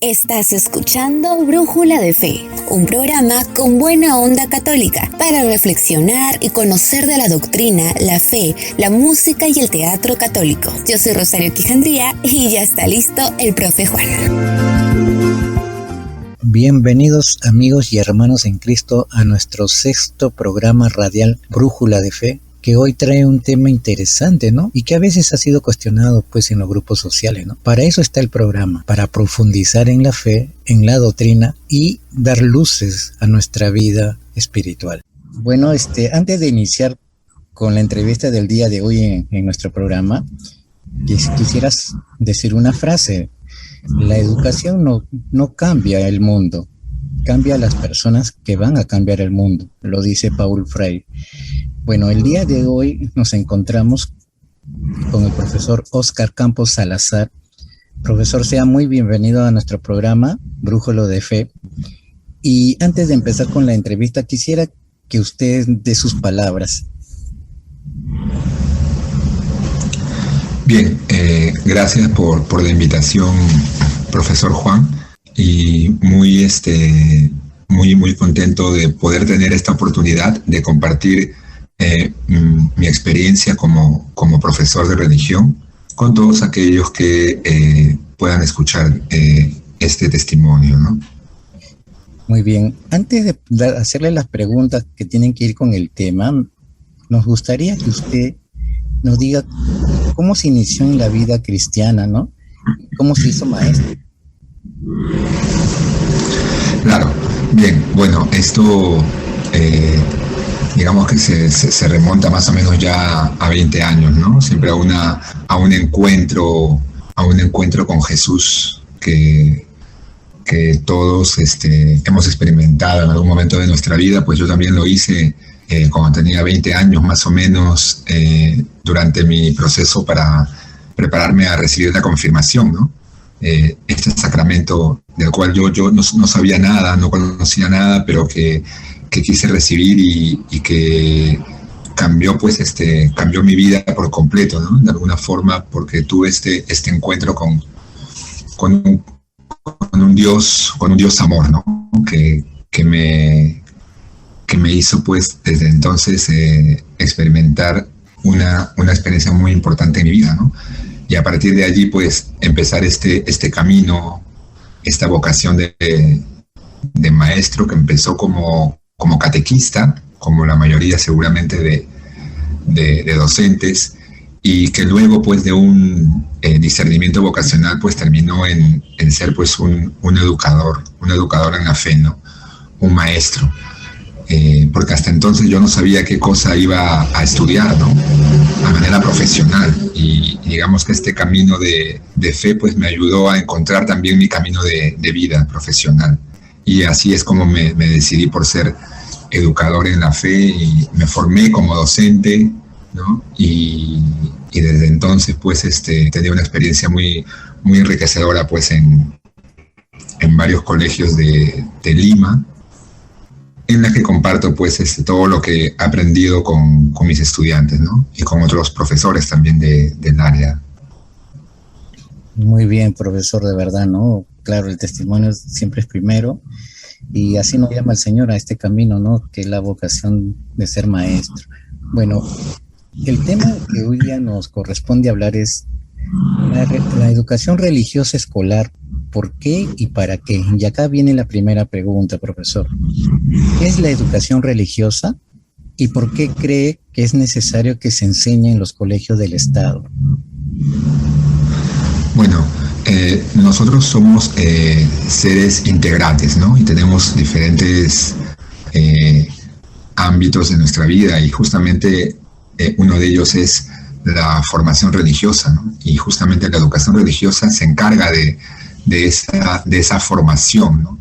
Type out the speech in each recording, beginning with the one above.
Estás escuchando Brújula de Fe, un programa con buena onda católica para reflexionar y conocer de la doctrina, la fe, la música y el teatro católico. Yo soy Rosario Quijandría y ya está listo el profe Juan. Bienvenidos amigos y hermanos en Cristo a nuestro 6º programa radial Brújula de Fe, que hoy trae un tema interesante, ¿no? Y que a veces ha sido cuestionado, pues, en los grupos sociales, ¿no? Para eso está el programa, para profundizar en la fe, en la doctrina y dar luces a nuestra vida espiritual. Bueno, antes de iniciar con la entrevista del día de hoy en nuestro programa, quisieras decir una frase. La educación no cambia el mundo, cambia a las personas que van a cambiar el mundo, lo dice Paulo Freire. Bueno, el día de hoy nos encontramos con el profesor Óscar Campos Salazar. Profesor, sea muy bienvenido a nuestro programa Brújula de Fe. Y antes de empezar con la entrevista, quisiera que usted dé sus palabras. Bien, gracias por la invitación, profesor Juan, y muy contento de poder tener esta oportunidad de compartir mi experiencia como profesor de religión con todos aquellos que puedan escuchar este testimonio, ¿no? Muy bien. Antes de hacerle las preguntas que tienen que ir con el tema, nos gustaría que usted nos diga cómo se inició en la vida cristiana, ¿no? ¿Cómo se hizo maestro? Claro. Bien, bueno, esto digamos que se remonta más o menos ya a 20 años, ¿no? Siempre a un encuentro con Jesús que todos hemos experimentado en algún momento de nuestra vida. Pues yo también lo hice cuando tenía 20 años más o menos, durante mi proceso para prepararme a recibir la confirmación, ¿no? Este sacramento del cual yo no sabía nada, no conocía nada, pero que quise recibir y que cambió mi vida por completo, ¿no? De alguna forma, porque tuve este encuentro con un Dios amor, ¿no? Que me hizo, pues, desde entonces experimentar una experiencia muy importante en mi vida, ¿no? Y a partir de allí, pues, empezar este camino, esta vocación de maestro que empezó como catequista, como la mayoría seguramente de docentes, y que luego, pues, de un discernimiento vocacional, pues, terminó en ser, pues, un educador en la fe, ¿no? Un maestro. Porque hasta entonces yo no sabía qué cosa iba a estudiar, ¿no? A manera profesional. Y digamos que este camino de fe, pues, me ayudó a encontrar también mi camino de vida profesional. Y así es como me decidí por ser educador en la fe y me formé como docente, ¿no? Y desde entonces, pues, tenía una experiencia muy, muy enriquecedora, pues, en varios colegios de Lima, en la que comparto, pues, todo lo que he aprendido con mis estudiantes, ¿no? Y con otros profesores también del área. Muy bien, profesor, de verdad, ¿no? Claro, el testimonio siempre es primero, y así nos llama el Señor a este camino, ¿no? Que es la vocación de ser maestro. Bueno, el tema que hoy día nos corresponde hablar es la educación religiosa escolar. ¿Por qué y para qué? Y acá viene la primera pregunta, profesor. ¿Qué es la educación religiosa y por qué cree que es necesario que se enseñe en los colegios del Estado? Bueno, nosotros somos seres integrantes, ¿no? Y tenemos diferentes ámbitos de nuestra vida, y justamente uno de ellos es la formación religiosa, ¿no? Y justamente la educación religiosa se encarga de esa formación, ¿no?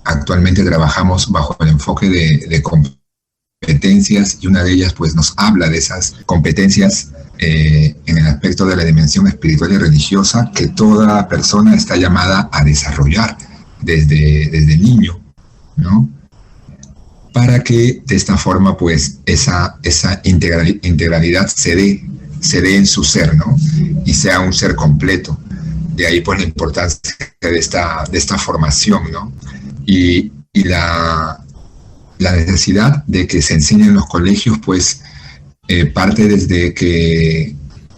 Actualmente trabajamos bajo el enfoque de competencias, y una de ellas, pues, nos habla de esas competencias en el aspecto de la dimensión espiritual y religiosa que toda persona está llamada a desarrollar desde niño, ¿no? Para que de esta forma, pues, esa integralidad se dé en su ser, ¿no? Y sea un ser completo. De ahí pues la importancia de esta formación, ¿no? Y la necesidad de que se enseñe en los colegios, pues parte desde que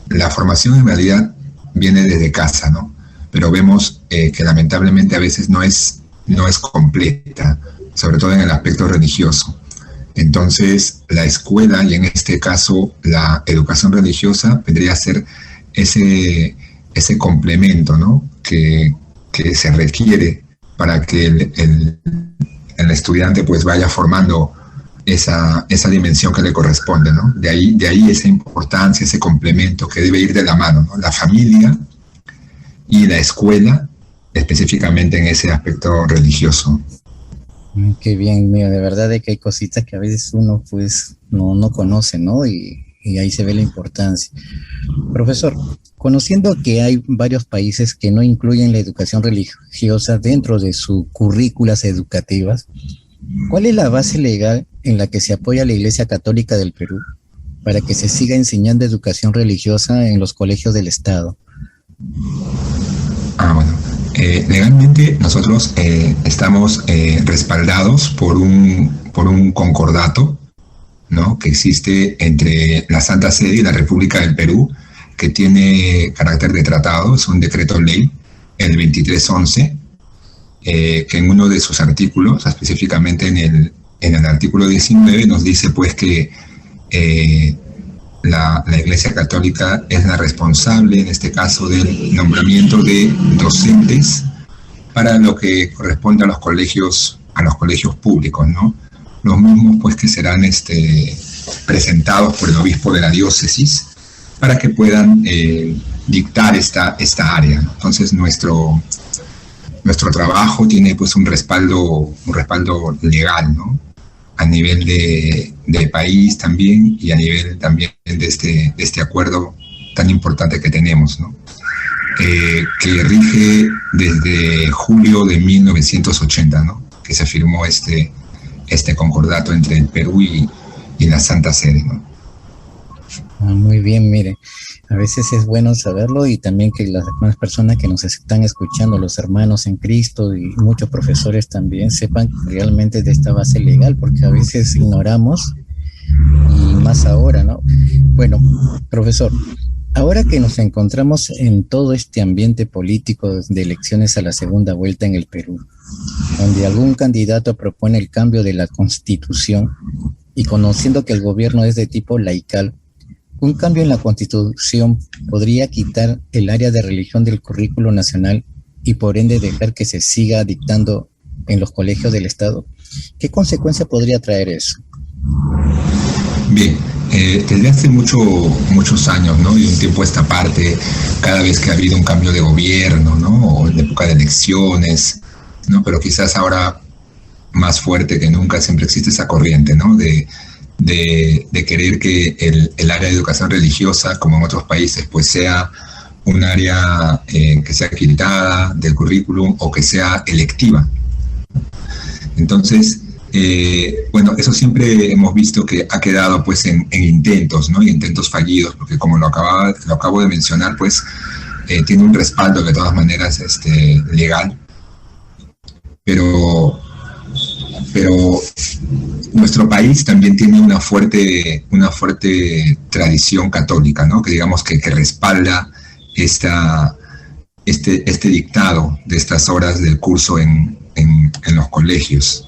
la formación en realidad viene desde casa, ¿no? Pero vemos que lamentablemente a veces no es completa, sobre todo en el aspecto religioso. Entonces, la escuela, y en este caso la educación religiosa, vendría a ser ese complemento, ¿no? que se requiere para que el estudiante pues vaya formando esa dimensión que le corresponde, ¿no? De ahí esa importancia, ese complemento que debe ir de la mano, ¿no? La familia y la escuela, específicamente en ese aspecto religioso. Qué bien, mira, de verdad es que hay cositas que a veces uno pues no conoce, ¿no? Y ahí se ve la importancia. Profesor, conociendo que hay varios países que no incluyen la educación religiosa dentro de sus currículas educativas, ¿cuál es la base legal en la que se apoya la Iglesia Católica del Perú para que se siga enseñando educación religiosa en los colegios del Estado? Bueno. Legalmente nosotros estamos respaldados por un concordato, ¿no? Que existe entre la Santa Sede y la República del Perú, que tiene carácter de tratado. Es un decreto ley, el 2311, que en uno de sus artículos, específicamente en el artículo 19, nos dice pues que la Iglesia Católica es la responsable, en este caso, del nombramiento de docentes para lo que corresponde a los colegios públicos, ¿no? Los mismos, pues, que serán presentados por el obispo de la diócesis para que puedan dictar esta área, ¿no? Entonces, nuestro trabajo tiene, pues, un respaldo legal, ¿no? A nivel de país también, y a nivel también de este acuerdo tan importante que tenemos, ¿no? Que rige desde julio de 1980, ¿no? Que se firmó este concordato entre el Perú y la Santa Sede, ¿no? Muy bien, mire, a veces es bueno saberlo, y también que las demás personas que nos están escuchando, los hermanos en Cristo y muchos profesores también, sepan realmente de esta base legal, porque a veces ignoramos, y más ahora, ¿no? Bueno, profesor, ahora que nos encontramos en todo este ambiente político de elecciones a la segunda vuelta en el Perú, donde algún candidato propone el cambio de la Constitución, y conociendo que el gobierno es de tipo laical, un cambio en la Constitución podría quitar el área de religión del currículo nacional y por ende dejar que se siga dictando en los colegios del Estado. ¿Qué consecuencia podría traer eso? Bien, desde hace muchos años, ¿no? Y un tiempo a esta parte, cada vez que ha habido un cambio de gobierno, ¿no? O en época de elecciones, ¿no? Pero quizás ahora más fuerte que nunca siempre existe esa corriente, ¿no? De querer que el área de educación religiosa, como en otros países, pues sea un área que sea quitada del currículum o que sea electiva. Entonces, bueno, eso siempre hemos visto que ha quedado pues en intentos, ¿no? Y intentos fallidos, porque como lo acabo de mencionar, pues tiene un respaldo de todas maneras legal, pero nuestro país también tiene una fuerte tradición católica, ¿no? Que digamos que respalda este dictado de estas horas del curso en los colegios.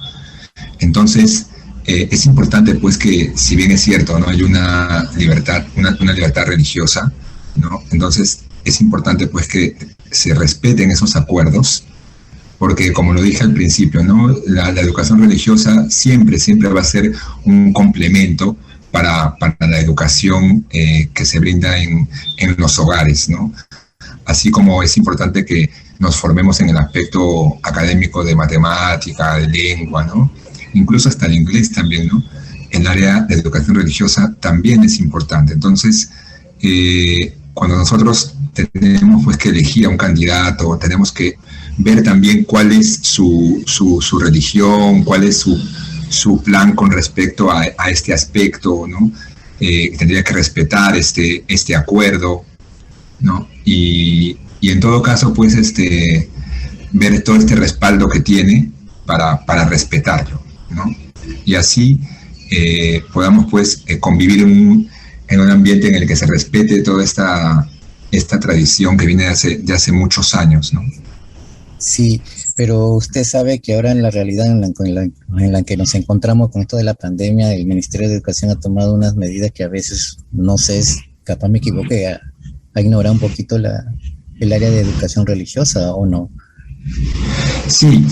Entonces, es importante pues que, si bien es cierto, ¿no? Hay una libertad religiosa, ¿no? Entonces es importante pues que se respeten esos acuerdos, porque como lo dije al principio, ¿no? La educación religiosa siempre va a ser un complemento para la educación que se brinda en los hogares, ¿no? Así como es importante que nos formemos en el aspecto académico de matemática, de lengua, ¿no? Incluso hasta el inglés también, ¿no? El área de educación religiosa también es importante. Entonces, cuando nosotros tenemos pues que elegir a un candidato, tenemos que ver también cuál es su religión, cuál es su plan con respecto a este aspecto, ¿no? Tendría que respetar este acuerdo, ¿no? Y y en todo caso, pues, ver todo este respaldo que tiene para respetarlo, ¿no? Y así podamos, pues, convivir en un ambiente en el que se respete toda esta tradición que viene de hace muchos años, ¿no? Sí, pero usted sabe que ahora en la realidad en la que nos encontramos con esto de la pandemia, el Ministerio de Educación ha tomado unas medidas que a veces, no sé, capaz me equivoque, ha ignorado un poquito el área de educación religiosa, ¿o no? Sí,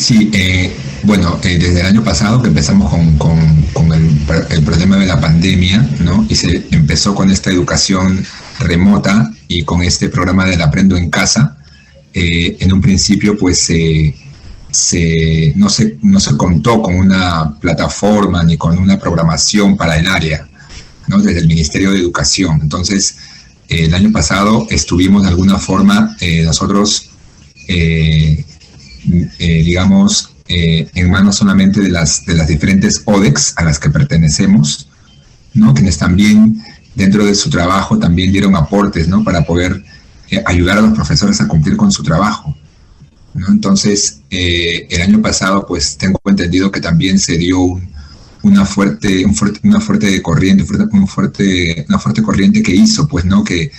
bueno, desde el año pasado que empezamos con el problema de la pandemia, ¿no? Y se empezó con esta educación remota y con este programa del Aprendo en Casa. En un principio, pues, no se contó con una plataforma ni con una programación para el área, ¿no? Desde el Ministerio de Educación. Entonces, el año pasado estuvimos de alguna forma nosotros, digamos, en manos solamente de las diferentes ODEX a las que pertenecemos, ¿no? Quienes también, dentro de su trabajo, también dieron aportes, ¿no? Para poder ayudar a los profesores a cumplir con su trabajo, ¿no? Entonces, el año pasado, pues, tengo entendido que también se dio una fuerte corriente que hizo, pues, ¿no? Que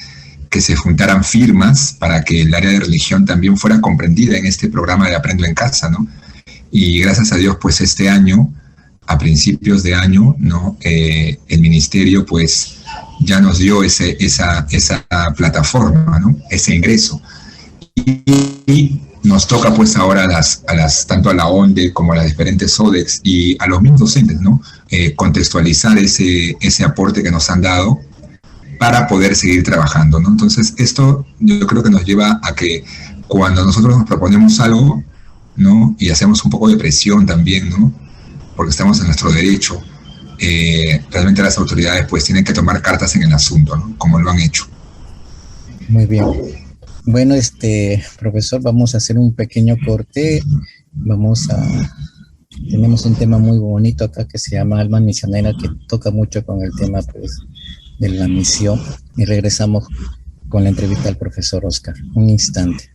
se juntaran firmas para que el área de religión también fuera comprendida en este programa de Aprendo en Casa, ¿no? Y gracias a Dios, pues, este año, a principios de año, ¿no? El ministerio, pues, ya nos dio esa plataforma, ¿no? Ese ingreso. Y nos toca, pues, ahora tanto a la ONDE como a las diferentes ODEX y a los mismos docentes, ¿no? Contextualizar ese aporte que nos han dado para poder seguir trabajando, ¿no? Entonces, esto yo creo que nos lleva a que cuando nosotros nos proponemos algo, ¿no? Y hacemos un poco de presión también, ¿no? Porque estamos en nuestro derecho, realmente las autoridades, pues, tienen que tomar cartas en el asunto, ¿no? Como lo han hecho. Muy bien. Bueno, profesor, vamos a hacer un pequeño corte. Tenemos un tema muy bonito acá que se llama Alma Misionera, que toca mucho con el tema, pues, de la misión. Y regresamos con la entrevista al profesor Oscar. Un instante.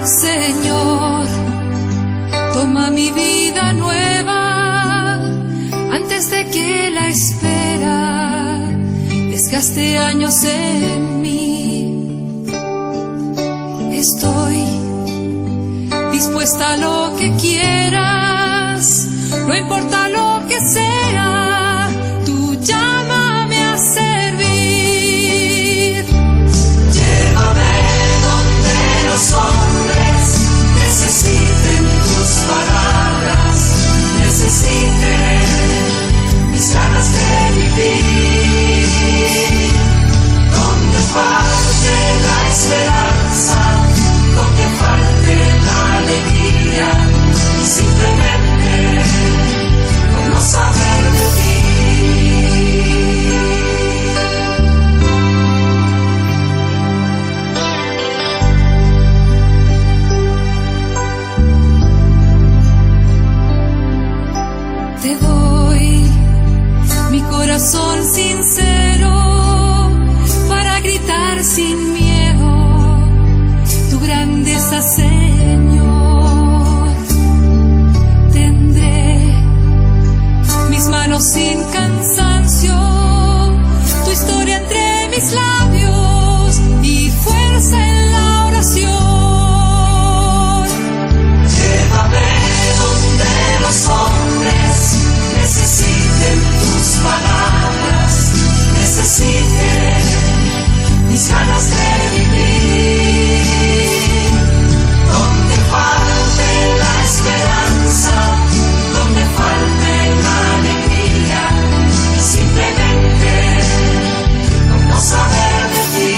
Señor, toma mi vida nueva antes de que la espera desgaste años en mí. Estoy dispuesta a lo que quieras, no importa lo que sea, tú llámame a servir. Llévame donde los hombres necesiten tus palabras, necesiten mis ganas de vivir. Donde falte la esperanza, donde falte la alegría, simplemente por no saber de ti. Te doy mi corazón sincero para gritar sin miedo tu grandeza, Señor. Tendré mis manos sin cansancio, tu historia entre mis labios y fuerza en la oración. Llévame donde los hombres necesiten tus palabras, necesiten mis ganas de vivir. Donde falte la esperanza, donde falte la alegría, simplemente por no saber de ti.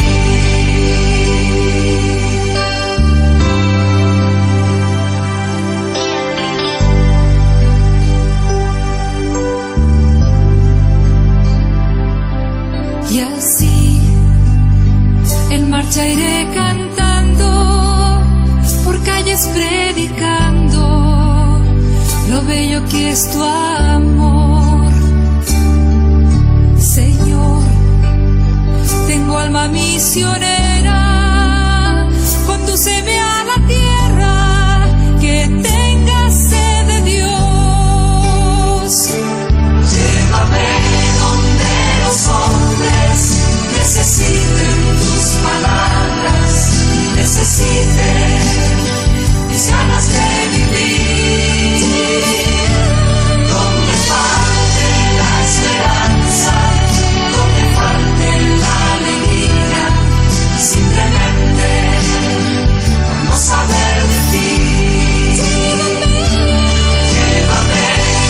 Y así en marcha iré cantando por calles sigues predicando lo bello que es tu amor. Señor, tengo alma misionera, condúceme a la tierra que tenga sed de Dios. Llévame donde los hombres necesiten tus palabras, necesiten mis ganas de vivir. Donde falte la esperanza, donde falte la alegría, simplemente no saber de ti. Llévame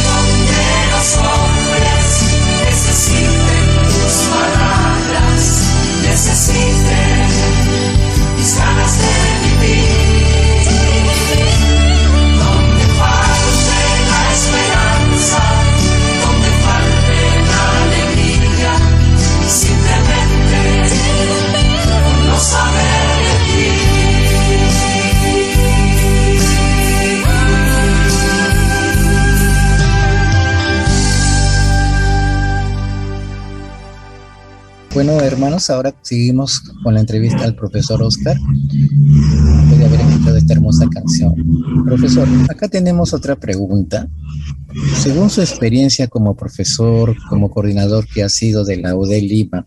donde los hombres necesiten tus palabras, necesiten mis ganas de vivir. Donde falte la esperanza, donde falte la alegría, simplemente no saber de ti. Bueno, hermanos, ahora seguimos con la entrevista al profesor Oscar, después de haber escuchado esta hermosa canción. Profesor, acá tenemos otra pregunta. Según su experiencia como profesor, como coordinador que ha sido de la UD Lima,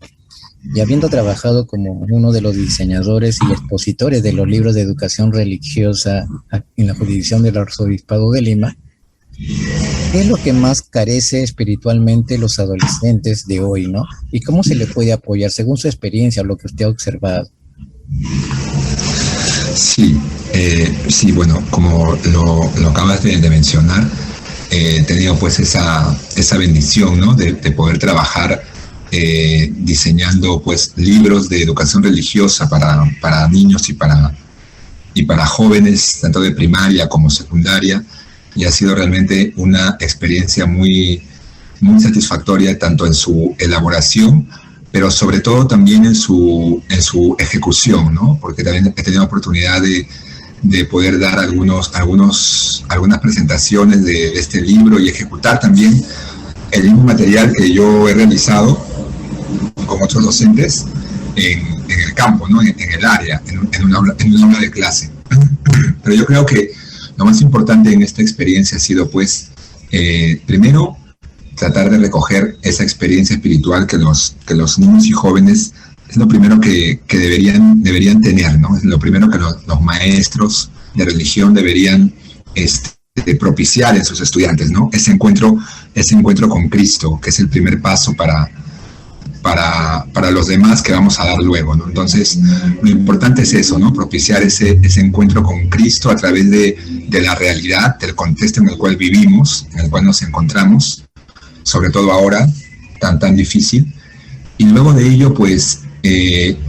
y habiendo trabajado como uno de los diseñadores y expositores de los libros de educación religiosa en la jurisdicción del Arzobispado de Lima, ¿qué es lo que más carece espiritualmente los adolescentes de hoy, no? ¿Y cómo se le puede apoyar según su experiencia o lo que usted ha observado? Sí, bueno, como lo acabas de mencionar, he tenido pues esa bendición, ¿no? De poder trabajar diseñando pues libros de educación religiosa para niños y para jóvenes, tanto de primaria como secundaria, y ha sido realmente una experiencia muy, muy satisfactoria, tanto en su elaboración, pero sobre todo también en su ejecución, ¿no? Porque también he tenido oportunidad de poder dar algunas presentaciones de este libro y ejecutar también el mismo material que yo he realizado con otros docentes en el campo, ¿no? En el área, en una aula de clase. Pero yo creo que lo más importante en esta experiencia ha sido, pues, primero, tratar de recoger esa experiencia espiritual que los niños y jóvenes es lo primero que deberían tener, ¿no? Es lo primero que los maestros de religión deberían propiciar en sus estudiantes, ¿no? Ese encuentro con Cristo, que es el primer paso para los demás que vamos a dar luego, ¿no? Entonces, lo importante es eso, ¿no? Propiciar ese encuentro con Cristo a través de la realidad, del contexto en el cual vivimos, en el cual nos encontramos, sobre todo ahora, tan difícil. Y luego de ello, pues,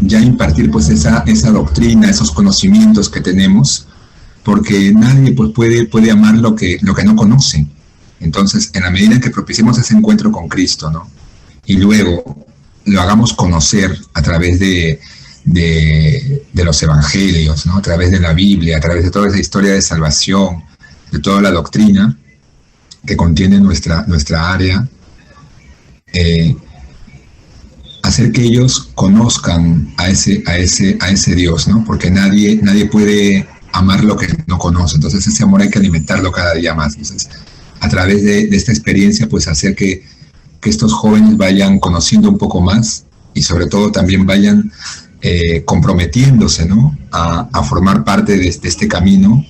ya impartir pues esa doctrina, esos conocimientos que tenemos, porque nadie pues puede amar lo que no conoce. Entonces, en la medida en que propiciemos ese encuentro con Cristo, ¿no? Y luego lo hagamos conocer a través de los evangelios, ¿no? A través de la Biblia, a través de toda esa historia de salvación, de toda la doctrina que contiene nuestra área, hacer que ellos conozcan a ese Dios, ¿no? Porque nadie puede amar lo que no conoce. Entonces ese amor hay que alimentarlo cada día más. Entonces, a través de esta experiencia, pues hacer que estos jóvenes vayan conociendo un poco más y sobre todo también vayan comprometiéndose, ¿no? a formar parte de este camino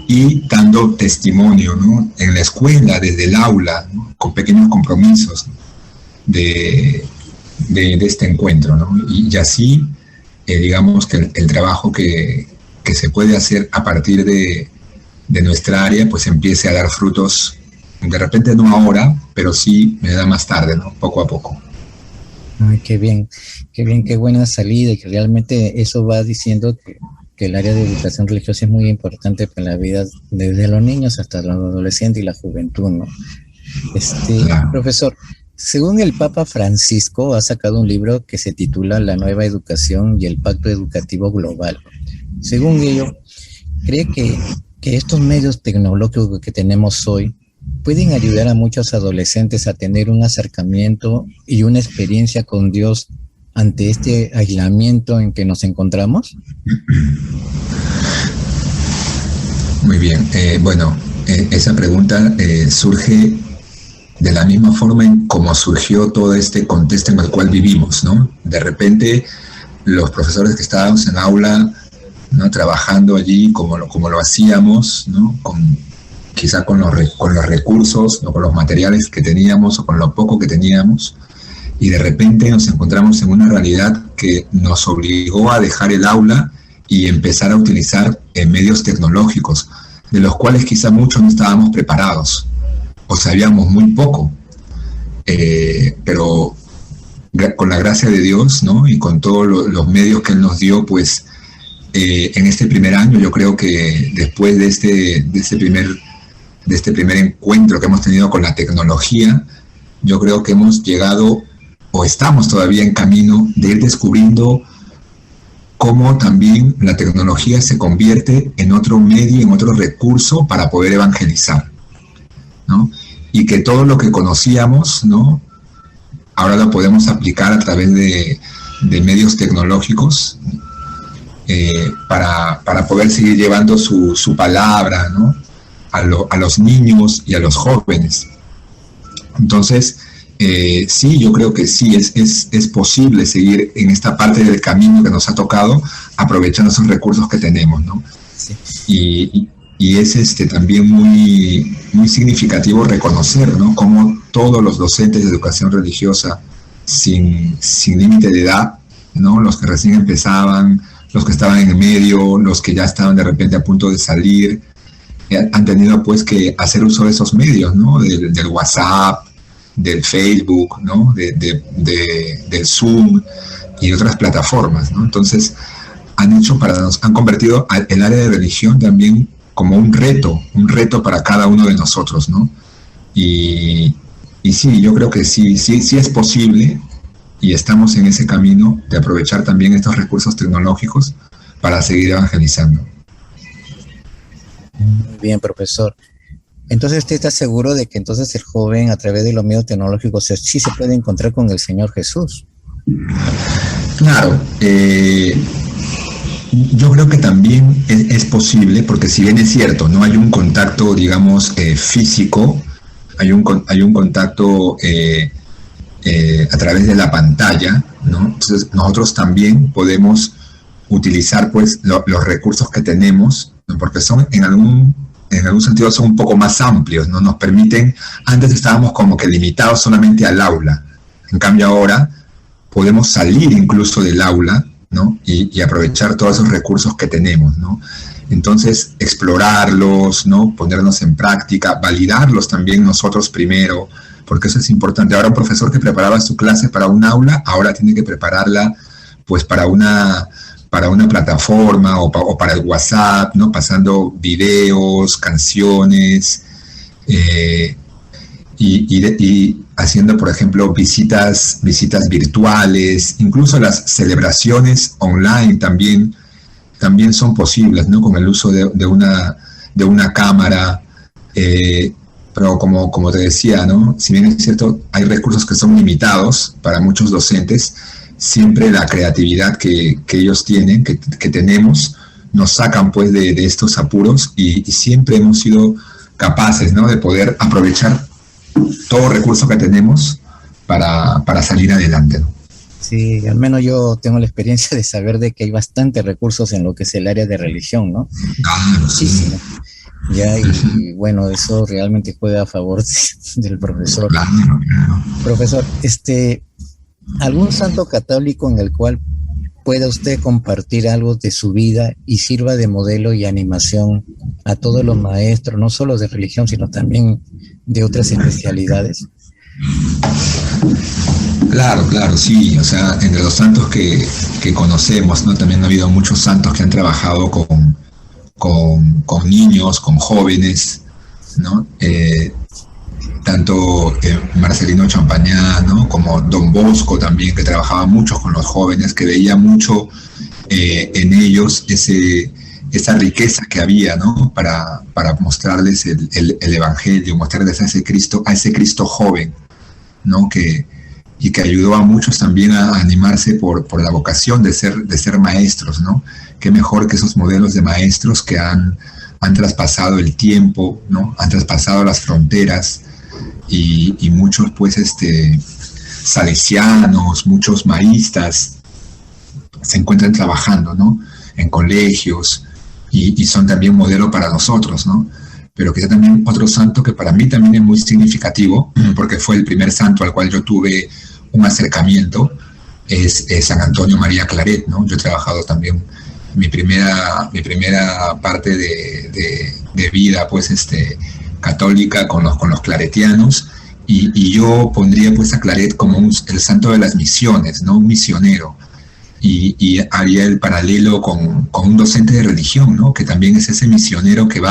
y dando testimonio, ¿no? En la escuela, desde el aula, ¿no? Con pequeños compromisos, ¿no? de este encuentro, ¿no? Y así, digamos que el trabajo que se puede hacer a partir de nuestra área, pues empiece a dar frutos, de repente no ahora, pero sí me da más tarde, ¿no? Poco a poco. Ay, qué bien, qué buena salida, y que realmente eso va diciendo que el área de educación religiosa es muy importante para la vida desde los niños hasta los adolescentes y la juventud, ¿no? Claro. Profesor, según el Papa Francisco ha sacado un libro que se titula La nueva educación y el pacto educativo global. Según ello, ¿cree que estos medios tecnológicos que tenemos hoy pueden ayudar a muchos adolescentes a tener un acercamiento y una experiencia con Dios ante este aislamiento en que nos encontramos? Muy bien. Esa pregunta surge de la misma forma en como surgió todo este contexto en el cual vivimos, ¿no? De repente, los profesores que estábamos en aula, ¿no?, trabajando allí como lo hacíamos, ¿no?, quizá con los recursos o con los materiales que teníamos o con lo poco que teníamos, y de repente nos encontramos en una realidad que nos obligó a dejar el aula y empezar a utilizar medios tecnológicos, de los cuales quizá muchos no estábamos preparados o sabíamos muy poco, pero con la gracia de Dios, ¿no?, y con todos los medios que Él nos dio, pues en este primer año, yo creo que después de este primer encuentro que hemos tenido con la tecnología, yo creo que hemos llegado o estamos todavía en camino de ir descubriendo cómo también la tecnología se convierte en otro medio, en otro recurso para poder evangelizar, ¿no? Y que todo lo que conocíamos, ¿no?, ahora lo podemos aplicar a través de medios tecnológicos para poder seguir llevando su palabra, ¿no?, a los niños y a los jóvenes. Entonces, sí, yo creo que sí, es posible seguir en esta parte del camino que nos ha tocado, aprovechando esos recursos que tenemos, ¿no? Sí. Y es también muy, muy significativo reconocer, ¿no?, cómo todos los docentes de educación religiosa, sin límite de edad, ¿no?, los que recién empezaban, los que estaban en el medio, los que ya estaban de repente a punto de salir, han tenido pues que hacer uso de esos medios, ¿no?, del WhatsApp, del Facebook, ¿no?, del Zoom y otras plataformas, ¿no? Entonces han convertido el área de religión también como un reto para cada uno de nosotros, ¿no? Y sí, yo creo que sí es posible, y estamos en ese camino de aprovechar también estos recursos tecnológicos para seguir evangelizando. Muy bien, profesor. Entonces, ¿usted está seguro de que entonces el joven, a través de los medios tecnológicos, sí se puede encontrar con el Señor Jesús? Claro. Yo creo que también es posible, porque si bien es cierto, no hay un contacto, digamos, físico, hay un contacto a través de la pantalla, ¿no? Entonces, nosotros también podemos utilizar, pues, los recursos que tenemos, ¿no?, porque son en algún sentido son un poco más amplios, ¿no? Nos permiten, antes estábamos como que limitados solamente al aula, en cambio ahora podemos salir incluso del aula, ¿no?, y aprovechar todos esos recursos que tenemos, ¿no? Entonces, explorarlos, ¿no?, ponernos en práctica, validarlos también nosotros primero, porque eso es importante. Ahora un profesor que preparaba su clase para un aula, ahora tiene que prepararla pues para una plataforma o para el WhatsApp, ¿no?, pasando videos, canciones, y haciendo, por ejemplo, visitas virtuales, incluso las celebraciones online también son posibles, ¿no?, con el uso de una cámara, pero como te decía, ¿no?, si bien es cierto, hay recursos que son limitados para muchos docentes, siempre la creatividad que ellos tienen, que tenemos, nos sacan pues de estos apuros, y siempre hemos sido capaces, ¿no?, de poder aprovechar todo recurso que tenemos para salir adelante, ¿no? Sí, al menos yo tengo la experiencia de saber de que hay bastantes recursos en lo que es el área de religión, ¿no? Claro, sí. Ya, y bueno, eso realmente juega a favor del profesor. Claro. Profesor, ¿algún santo católico en el cual pueda usted compartir algo de su vida y sirva de modelo y animación a todos los maestros, no solo de religión, sino también de otras especialidades? Claro, sí. O sea, entre los santos que conocemos, ¿no?, también ha habido muchos santos que han trabajado con niños, con jóvenes, ¿no? Tanto Marcelino Champañá, ¿no?, como Don Bosco también, que trabajaba mucho con los jóvenes, que veía mucho en ellos ese esa riqueza que había, ¿no? Para mostrarles el Evangelio, mostrarles a ese Cristo joven, ¿no? Y que ayudó a muchos también a animarse por la vocación de ser maestros, ¿no? Qué mejor que esos modelos de maestros que han traspasado el tiempo, ¿no? Han traspasado las fronteras y muchos, pues, salesianos, muchos maristas se encuentran trabajando, ¿no? En colegios y son también modelo para nosotros, ¿no? Pero quizá también otro santo que para mí también es muy significativo, porque fue el primer santo al cual yo tuve un acercamiento, es San Antonio María Claret, ¿no? Yo he trabajado también mi primera parte de vida, pues, católica con los claretianos, y yo pondría, pues, a Claret como el santo de las misiones, ¿no? Un misionero, y haría el paralelo con un docente de religión, ¿no? Que también es ese misionero que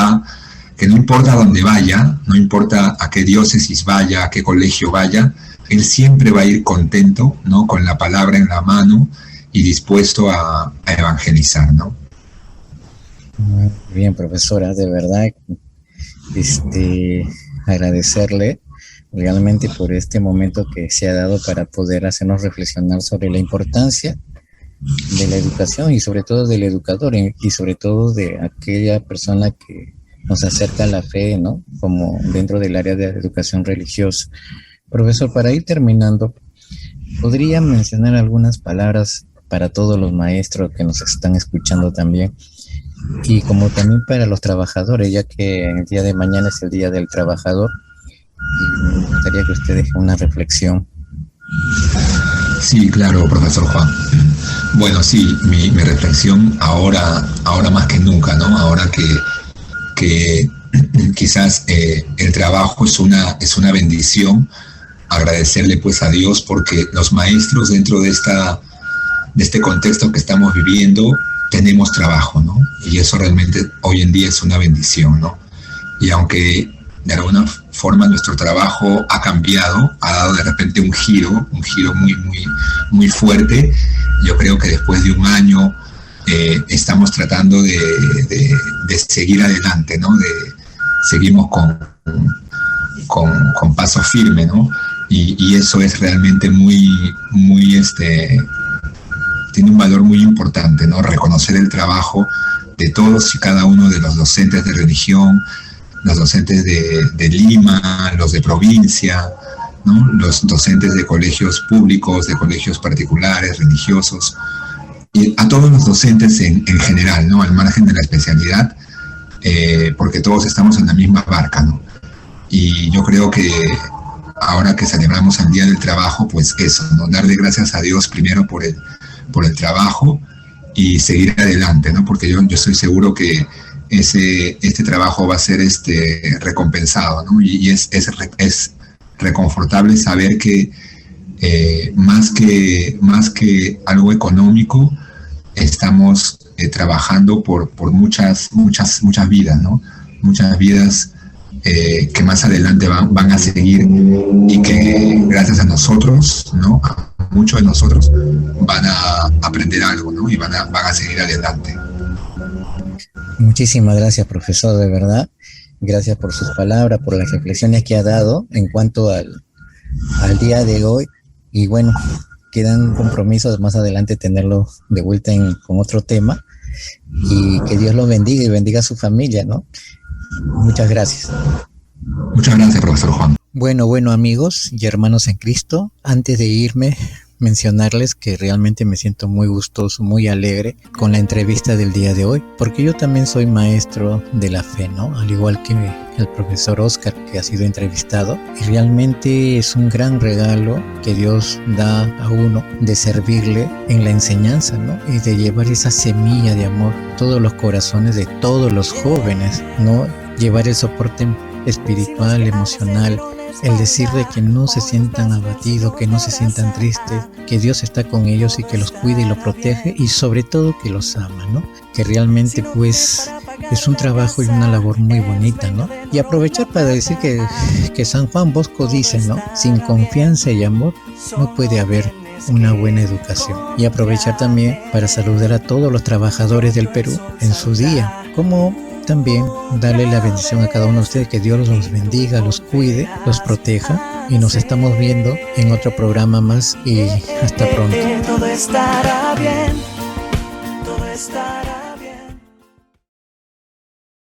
no importa a dónde vaya, no importa a qué diócesis vaya, a qué colegio vaya, él siempre va a ir contento, ¿no? Con la palabra en la mano y dispuesto a evangelizar, ¿no? Muy bien, profesora, de verdad, agradecerle realmente por este momento que se ha dado para poder hacernos reflexionar sobre la importancia de la educación y sobre todo del educador y sobre todo de aquella persona que nos acerca a la fe, ¿no? Como dentro del área de educación religiosa. Profesor, para ir terminando, ¿podría mencionar algunas palabras para todos los maestros que nos están escuchando también? Y como también para los trabajadores, ya que el día de mañana es el Día del Trabajador, y me gustaría que usted deje una reflexión. Sí, claro, profesor Juan. Bueno, sí, mi reflexión ahora más que nunca, ¿no? Ahora que quizás el trabajo es una bendición, agradecerle, pues, a Dios, porque los maestros dentro de este contexto que estamos viviendo tenemos trabajo, ¿no? Y eso realmente hoy en día es una bendición, ¿no? Y aunque de alguna forma nuestro trabajo ha cambiado, ha dado de repente un giro muy, muy, muy fuerte, yo creo que después de un año estamos tratando de seguir adelante, ¿no? Seguimos con paso firme, ¿no? Y eso es realmente muy, muy, tiene un valor muy importante, ¿no? Reconocer el trabajo de todos y cada uno de los docentes de religión, los docentes de Lima, los de provincia, ¿no? Los docentes de colegios públicos, de colegios particulares, religiosos, y a todos los docentes en general, ¿no? Al margen de la especialidad, porque todos estamos en la misma barca, ¿no? Y yo creo que ahora que celebramos el Día del Trabajo, pues eso, ¿no? Darle gracias a Dios primero por el trabajo y seguir adelante, ¿no? Porque yo estoy seguro que este trabajo va a ser recompensado, ¿no? Y es reconfortable saber que más que algo económico, estamos trabajando por muchas vidas, ¿no? Muchas vidas que más adelante van a seguir y que gracias a nosotros, ¿no? A muchos de nosotros van a aprender algo, ¿no? Y van a seguir adelante. Muchísimas gracias, profesor, de verdad. Gracias por sus palabras, por las reflexiones que ha dado en cuanto al día de hoy. Y bueno, quedan compromisos más adelante tenerlo de vuelta con otro tema. Y que Dios lo bendiga y bendiga a su familia, ¿no? Muchas gracias. Muchas gracias, profesor Juan. Bueno, amigos y hermanos en Cristo, antes de irme, mencionarles que realmente me siento muy gustoso, muy alegre con la entrevista del día de hoy, porque yo también soy maestro de la fe, ¿no? Al igual que el profesor Oscar, que ha sido entrevistado, y realmente es un gran regalo que Dios da a uno de servirle en la enseñanza, ¿no? Y de llevar esa semilla de amor a todos los corazones de todos los jóvenes, ¿no? Llevar el soporte espiritual, emocional, el decir de que no se sientan abatidos, que no se sientan tristes, que Dios está con ellos y que los cuida y los protege, y sobre todo que los ama, ¿no? Que realmente pues es un trabajo y una labor muy bonita, ¿no? Y aprovechar para decir que San Juan Bosco dice, ¿no? Sin confianza y amor no puede haber una buena educación. Y aprovechar también para saludar a todos los trabajadores del Perú en su día, como también darle la bendición a cada uno de ustedes, que Dios los bendiga, los cuide, los proteja, y nos estamos viendo en otro programa más, y hasta pronto. Todo estará bien, todo estará